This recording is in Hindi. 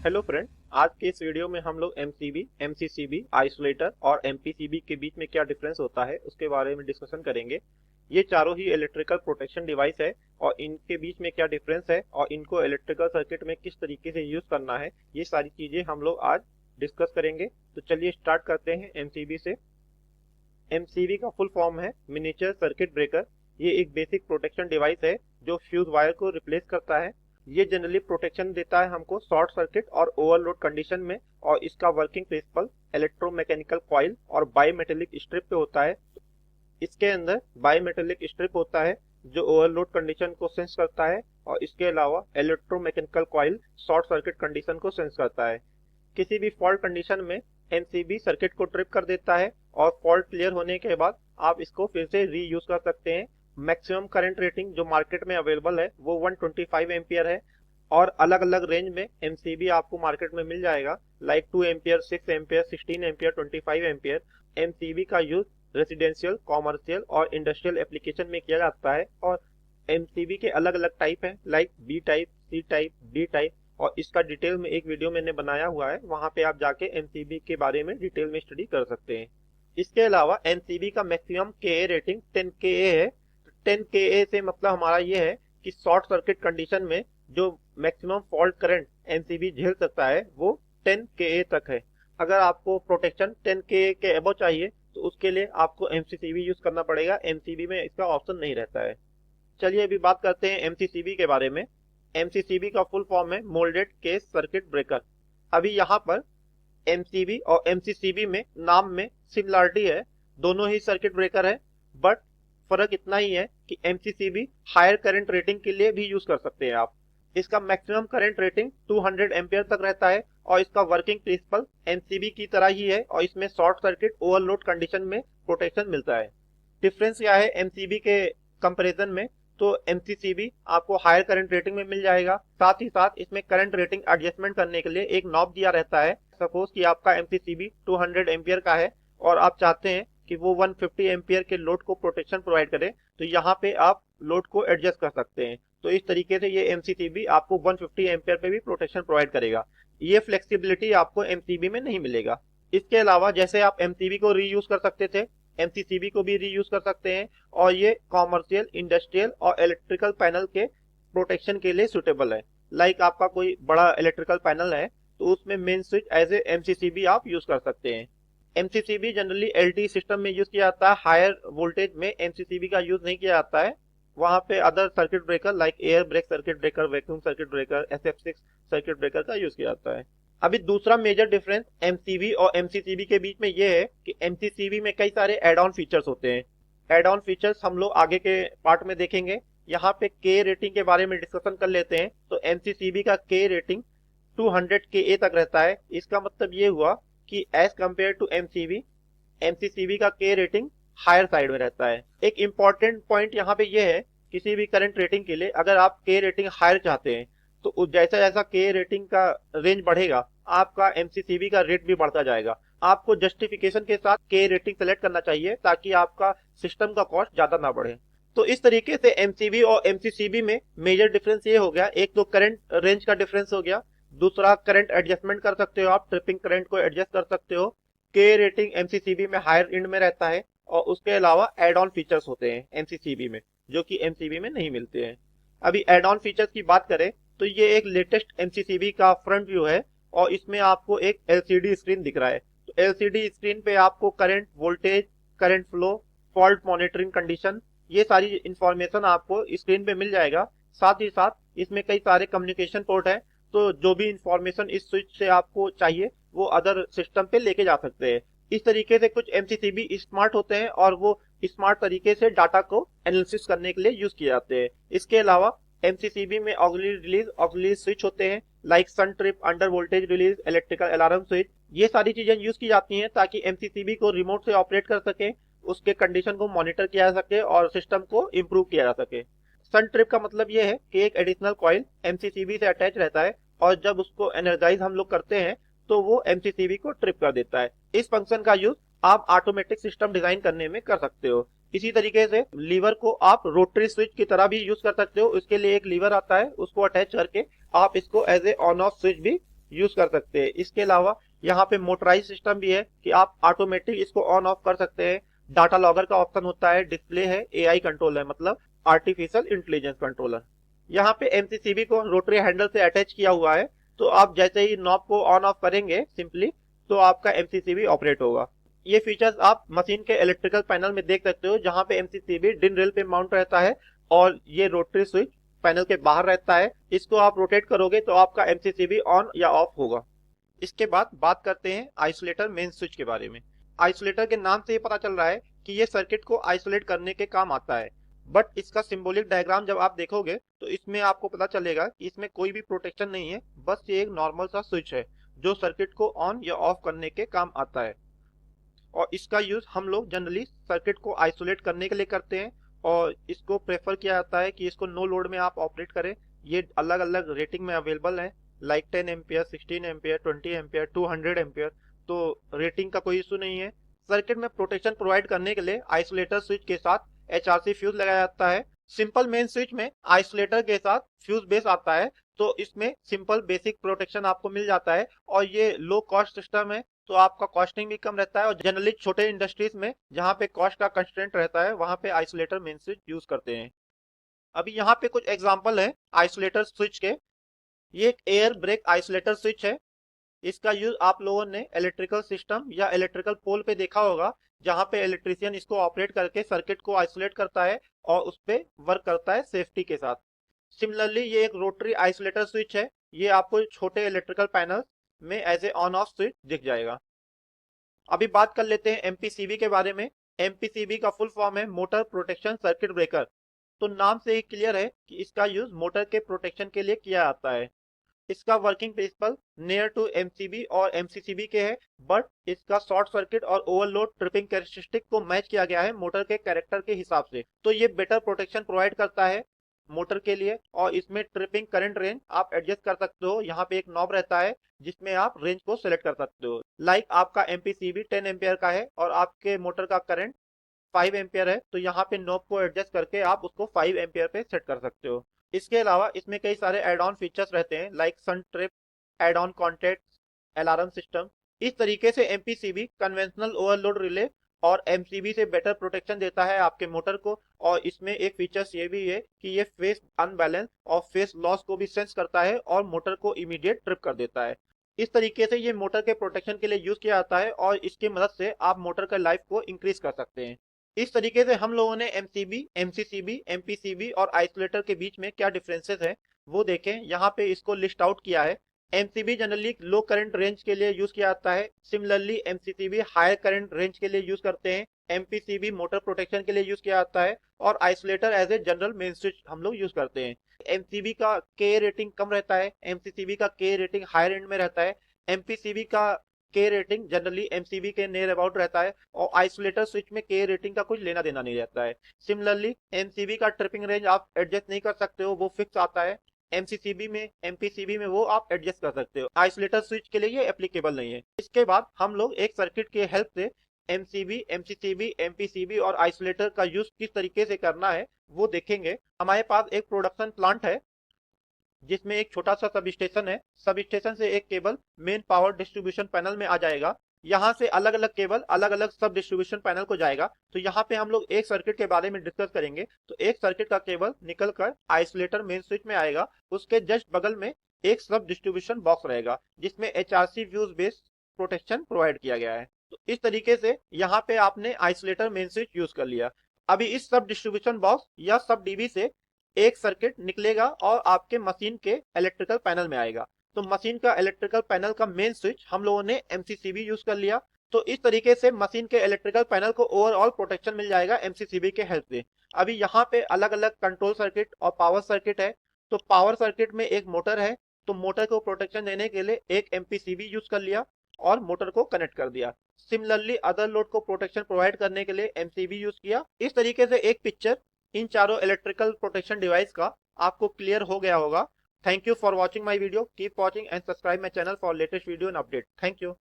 Hello friend. आज के इस वीडियो में हम लोग एमसीबी, एमसीसीबी, आइसोलेटर और एमपीसीबी के बीच में क्या डिफरेंस होता है उसके बारे में डिस्कशन करेंगे। ये चारों ही इलेक्ट्रिकल प्रोटेक्शन डिवाइस है और इनके बीच में क्या डिफरेंस है और इनको इलेक्ट्रिकल सर्किट में किस तरीके से यूज करना है, ये सारी चीजें हम लोग आज डिस्कस करेंगे। तो चलिए स्टार्ट करते हैं एमसीबी से। एमसीबी का फुल फॉर्म है मिनिएचर सर्किट ब्रेकर। ये एक बेसिक प्रोटेक्शन डिवाइस है जो फ्यूज वायर को रिप्लेस करता है। ये जनरली प्रोटेक्शन देता है हमको शॉर्ट सर्किट और ओवरलोड कंडीशन में, और इसका वर्किंग प्रिंसिपल इलेक्ट्रोमैकेनिकल कॉइल और बाईमेटेलिक स्ट्रिप पे होता है। इसके अंदर बाईमेटेलिक स्ट्रिप होता है जो ओवरलोड कंडीशन को सेंस करता है, और इसके अलावा electromechanical coil short circuit condition को सेंस करता है। किसी भी फॉल्ट कंडीशन में एमसीबी सर्किट को ट्रिप कर देता है और फॉल्ट क्लियर होने के बाद आप इसको फिर से रीयूज कर सकते हैं। मैक्सिमम करंट रेटिंग जो मार्केट में अवेलेबल है वो 125 एम्पियर है, और अलग अलग रेंज में एमसीबी आपको मार्केट में मिल जाएगा, like 2 ampere, 6 ampere, 16 ampere, 25 ampere. MCB का यूज रेसिडेंशियल, कॉमर्शियल और इंडस्ट्रियल एप्लीकेशन में किया जाता है, और एमसीबी के अलग अलग टाइप हैं, like B type, C type, D type, और इसका डिटेल में एक वीडियो मैंने बनाया हुआ है, वहां पे आप जाके एमसीबी के बारे में डिटेल में स्टडी कर सकते हैं। इसके अलावा एमसीबी का मैक्सिमम केए रेटिंग 10 केए है। 10 केए से मतलब हमारा ये है कि शॉर्ट सर्किट कंडीशन में जो मैक्सिमम फॉल्ट करंट एमसीबी झेल सकता है वो 10 केए तक है। अगर आपको प्रोटेक्शन 10 केए के अबव चाहिए तो उसके लिए आपको एमसीसीबी यूज करना पड़ेगा, एमसीबी में इसका ऑप्शन नहीं रहता है। चलिए अभी बात करते हैं एमसीसीबी के बारे में। एमसीसीबी का फुल फॉर्म है मोल्डेड केस सर्किट ब्रेकर। अभी यहाँ पर एमसीबी और एमसीसीबी में नाम में सिमिलरिटी है, दोनों ही सर्किट ब्रेकर है, बट फर्क इतना ही है कि एमसीसीबी हायर करंट रेटिंग के लिए भी यूज कर सकते हैं आप। इसका मैक्सिमम करंट रेटिंग 200 एम्पियर तक रहता है, और इसका वर्किंग प्रिंसिपल एमसीबी की तरह ही है, और इसमें शॉर्ट सर्किट ओवरलोड कंडीशन में प्रोटेक्शन मिलता है। डिफरेंस क्या है एमसीबी के कंपैरिजन में? तो एमसीसीबी आपको हायर करंट रेटिंग में मिल जाएगा, साथ ही साथ इसमें करंट रेटिंग एडजस्टमेंट करने के लिए एक नॉब दिया रहता है। सपोज कि आपका एमसीसीबी 200 एम्पियर का है और आप चाहते हैं कि वो 150 एम्पियर के लोड को प्रोटेक्शन प्रोवाइड करे, तो यहाँ पे आप लोड को एडजस्ट कर सकते हैं। तो इस तरीके से ये एमसीसीबी आपको 150 एम्पियर पे भी प्रोटेक्शन प्रोवाइड करेगा। ये फ्लेक्सिबिलिटी आपको एमसीबी में नहीं मिलेगा। इसके अलावा जैसे आप एमसीबी को रीयूज कर सकते थे, एमसीसीबी को भी रीयूज कर सकते हैं, और ये कॉमर्शियल, इंडस्ट्रियल और इलेक्ट्रिकल पैनल के प्रोटेक्शन के लिए सुटेबल है। लाइक आपका कोई बड़ा इलेक्ट्रिकल पैनल है तो उसमें main switch as a MCCB आप यूज कर सकते हैं। एमसीसीबी जनरली एलटी सिस्टम में यूज किया जाता है, हायर वोल्टेज में एमसीसीबी का यूज नहीं किया जाता है। वहां पे other circuit breaker like air break circuit breaker, vacuum circuit breaker, SF6 circuit breaker का यूज किया जाता है। अभी दूसरा मेजर डिफरेंस एमसीबी और एमसीसीबी के बीच में ये है कि एमसीसीबी में कई सारे एड ऑन फीचर्स होते हैं। एड ऑन फीचर्स हम लोग आगे के पार्ट में देखेंगे। यहाँ पे के रेटिंग के बारे में डिस्कशन कर लेते हैं। तो एमसीसीबी का के रेटिंग 200 के तक रहता है। इसका मतलब ये हुआ कि as compare to MCB, MCCB का के रेटिंग हायर साइड में रहता है। एक इंपॉर्टेंट पॉइंट यहाँ पे ये है, किसी भी करंट रेटिंग के लिए अगर आप के रेटिंग हायर चाहते हैं तो जैसा जैसा के रेटिंग का रेंज बढ़ेगा आपका एमसीसीबी का रेट भी बढ़ता जाएगा। आपको जस्टिफिकेशन के साथ के रेटिंग सेलेक्ट करना चाहिए ताकि आपका सिस्टम का कॉस्ट ज्यादा ना बढ़े। तो इस तरीके से एमसीबी और एमसीसीबी में मेजर डिफरेंस ये हो गया, एक तो करंट रेंज का डिफरेंस हो गया, दूसरा करंट एडजस्टमेंट कर सकते हो आप, ट्रिपिंग करंट को एडजस्ट कर सकते हो। के रेटिंग एमसीसीबी में हायर एंड में रहता है, और उसके अलावा एड ऑन फीचर्स होते हैं एमसीसीबी में जो कि एमसीबी में नहीं मिलते हैं। अभी एड ऑन फीचर्स की बात करें तो ये एक लेटेस्ट एमसीसीबी का फ्रंट व्यू है, और इसमें आपको एक एलसीडी स्क्रीन दिख रहा है। तो एलसीडी स्क्रीन पे आपको current, voltage, current flow, fault monitoring condition, ये सारी इंफॉर्मेशन आपको स्क्रीन पे मिल जाएगा। साथ ही साथ इसमें कई सारे कम्युनिकेशन पोर्ट है, तो जो भी इंफॉर्मेशन इस स्विच से आपको चाहिए वो अदर सिस्टम पे लेके जा सकते हैं। इस तरीके से कुछ एमसीसीबी स्मार्ट होते हैं और वो स्मार्ट तरीके से डाटा को एनालिसिस करने के लिए यूज किए जाते हैं। इसके अलावा एमसीसीबी में ऑक्सिलरी रिलीज, ऑक्सिलरी स्विच होते हैं, like shunt trip, under voltage release, electrical alarm switch. ये सारी चीजें यूज की जाती हैं ताकि एमसीसीबी को रिमोट से ऑपरेट कर सके, उसके कंडीशन को मॉनिटर किया जा सके और सिस्टम को इम्प्रूव किया जा सके। सन ट्रिप का मतलब ये है कि एक एडिशनल कॉइल एमसीसीबी से अटैच रहता है, और जब उसको एनर्जाइज हम लोग करते हैं तो वो एमसीसीबी को ट्रिप कर देता है। इस फंक्शन का यूज आप ऑटोमेटिक सिस्टम डिजाइन करने में कर सकते हो। इसी तरीके से लीवर को आप रोटरी स्विच की तरह भी यूज कर सकते हो। इसके लिए एक लीवर आता है, उसको अटैच करके आप इसको as a on off switch भी यूज कर सकते हैं। इसके अलावा यहाँ पे मोटराइज सिस्टम भी है कि आप ऑटोमेटिक इसको ऑन ऑफ कर सकते हैं। डाटा लॉगर का ऑप्शन होता है, डिस्प्ले है, एआई कंट्रोल है, मतलब आर्टिफिशियल इंटेलिजेंस कंट्रोलर। यहाँ पे एमसीसीबी को रोटरी हैंडल से अटैच किया हुआ है, तो आप जैसे ही नॉब को ऑन ऑफ करेंगे सिंपली, तो आपका एमसीसीबी ऑपरेट होगा। ये फीचर्स आप मशीन के इलेक्ट्रिकल पैनल में देख सकते हो, जहाँ पे एमसीसीबी डिन रेल पे माउंट रहता है और ये रोटरी स्विच पैनल के बाहर रहता है। इसको आप रोटेट करोगे तो आपका एमसीसीबी ऑन या ऑफ होगा। इसके बाद बात करते हैं आइसोलेटर मेन स्विच के बारे में। आइसोलेटर के नाम से ही पता चल रहा है कि ये सर्किट को आइसोलेट करने के काम आता है, बट इसका सिंबॉलिक डायग्राम जब आप देखोगे तो इसमें आपको पता चलेगा कि इसमें कोई भी प्रोटेक्शन नहीं है, बस ये एक नॉर्मल सा स्विच है जो सर्किट को ऑन या ऑफ करने के काम आता है। और इसका यूज हम लोग जनरली सर्किट को आइसोलेट करने के लिए करते हैं और इसको प्रेफर किया जाता है कि इसको नो लोड में आप ऑपरेट करें। ये अलग अलग रेटिंग में अवेलेबल है, like 10 ampere, 16 ampere, 20 ampere, 200 ampere, तो रेटिंग का कोई इशू नहीं है। सर्किट में प्रोटेक्शन प्रोवाइड करने के लिए आइसोलेटर स्विच के साथ एचआरसी फ्यूज लगाया जाता है। सिंपल मेन स्विच में आइसोलेटर के साथ फ्यूज बेस आता है, तो इसमें सिंपल बेसिक प्रोटेक्शन आपको मिल जाता है और ये लो कॉस्ट सिस्टम है, तो आपका कॉस्टिंग भी कम रहता है। और जनरली छोटे इंडस्ट्रीज में जहाँ पे कॉस्ट का कंस्ट्रेंट रहता है, वहाँ पे आइसोलेटर मेन स्विच यूज करते हैं। अभी यहाँ पे कुछ एग्जांपल है आइसोलेटर स्विच के। ये एक एयर ब्रेक आइसोलेटर स्विच है। इसका यूज आप लोगों ने इलेक्ट्रिकल सिस्टम या इलेक्ट्रिकल पोल पे देखा होगा, जहाँ पे इलेक्ट्रिशियन इसको ऑपरेट करके सर्किट को आइसोलेट करता है और उस पे वर्क करता है सेफ्टी के साथ। सिमिलरली ये एक रोटरी आइसोलेटर स्विच है। ये आपको छोटे इलेक्ट्रिकल पैनल में as a on off switch दिख जाएगा। अभी बात कर लेते हैं एमपीसीबी के बारे में। एमपीसीबी का फुल फॉर्म है मोटर प्रोटेक्शन सर्किट ब्रेकर। तो नाम से ही क्लियर है कि इसका यूज मोटर के प्रोटेक्शन के लिए किया जाता है। इसका working principle near to MCB और एमसीसीबी के है, बट इसका शॉर्ट सर्किट और ओवरलोड ट्रिपिंग कैरेक्टरिस्टिक को मैच किया गया है मोटर के कैरेक्टर के हिसाब से। तो ये बेटर प्रोटेक्शन प्रोवाइड करता है मोटर के लिए। और इसमें ट्रिपिंग करंट रेंज आप एडजस्ट कर सकते हो। यहाँ पे एक नॉब रहता है जिसमें आप रेंज को सिलेक्ट कर सकते हो। लाइक आपका एमपीसीबी 10 एम्पियर का है और आपके मोटर का करंट 5 एम्पियर है, तो यहाँ पे नॉब को एडजस्ट करके आप उसको 5 एम्पियर पे सेट कर सकते हो। इसके अलावा इसमें कई सारे एड ऑन फीचर्स रहते हैं, like shunt trip, add on contact, alarm system. इस तरीके से एमपीसीबी कन्वेंशनल ओवरलोड रिले और एमसीबी से बेटर प्रोटेक्शन देता है आपके मोटर को। और इसमें एक फीचर्स ये भी है कि ये फेस अनबैलेंस और फेस लॉस को भी सेंस करता है और मोटर को इमीडिएट ट्रिप कर देता है। इस तरीके से ये मोटर के प्रोटेक्शन के लिए यूज किया जाता है और इसकी मदद से आप मोटर का लाइफ को इंक्रीज कर सकते हैं। इस तरीके से हम लोगों ने एमसीबी, एमसीसीबी, एमपीसीबी और आइसोलेटर के बीच में क्या डिफरेंसेस है वो देखें। यहाँ पे इसको लिस्ट आउट किया है। MCB generally low current range के लिए यूज किया जाता है। Similarly MCCB higher current range के लिए यूज करते हैं। एमपीसीबी मोटर प्रोटेक्शन के लिए यूज किया जाता है और isolator as a general main switch हम लोग यूज करते हैं। एमसीबी का के रेटिंग कम रहता है, एमसीसीबी का के रेटिंग हायर एंड में रहता है। एमपीसीबी का के रेटिंग जनरली एमसीबी के नियर अबाउट रहता है और आइसोलेटर स्विच में के रेटिंग का कुछ लेना देना नहीं रहता है। सिमिलरली एमसीबी का ट्रिपिंग रेंज आप एडजस्ट नहीं कर सकते हो, वो फिक्स आता है। एमसीसीबी में, एमपीसीबी में वो आप एडजस्ट कर सकते हो। आइसोलेटर स्विच के लिए ये एप्लीकेबल नहीं है। इसके बाद हम लोग एक सर्किट के हेल्प से एमसीबी, एमसीसीबी, एमपीसीबी और आइसोलेटर का यूज किस तरीके से करना है वो देखेंगे। हमारे पास एक प्रोडक्शन प्लांट है जिसमें एक छोटा सा सब स्टेशन है। सब स्टेशन से एक cable main power distribution panel में आ जाएगा। यहाँ से अलग अलग केबल अलग अलग सब डिस्ट्रीब्यूशन पैनल को जाएगा। तो यहाँ पे हम लोग एक सर्किट के बारे में डिस्कस करेंगे। तो एक सर्किट का केबल निकल कर आइसोलेटर मेन स्विच में आएगा। उसके जस्ट बगल में एक सब डिस्ट्रीब्यूशन बॉक्स रहेगा जिसमें HRC fuse based protection provide किया गया है। तो इस तरीके से यहाँ पे आपने आइसोलेटर मेन स्विच यूज कर लिया। अभी इस सब डिस्ट्रीब्यूशन बॉक्स या सब डीबी से एक सर्किट निकलेगा और आपके मशीन के इलेक्ट्रिकल पैनल में आएगा। तो मशीन का इलेक्ट्रिकल पैनल का मेन स्विच हम लोगों ने एमसीसीबी यूज कर लिया। तो इस तरीके से मशीन के इलेक्ट्रिकल पैनल को ओवरऑल प्रोटेक्शन मिल जाएगा एमसीसीबी के हेल्प से। अभी यहाँ पे अलग अलग कंट्रोल सर्किट और पावर सर्किट है। तो पावर सर्किट में एक मोटर है, तो मोटर को प्रोटेक्शन देने के लिए एक एमपीसीबी यूज कर लिया और मोटर को कनेक्ट कर दिया। सिमिलरली अदर लोड को प्रोटेक्शन प्रोवाइड करने के लिए एमसीबी यूज किया। इस तरीके से एक पिक्चर इन चारों इलेक्ट्रिकल प्रोटेक्शन डिवाइस का आपको क्लियर हो गया होगा। Thank you for watching my video. Keep watching and subscribe my channel for latest video and update. Thank you.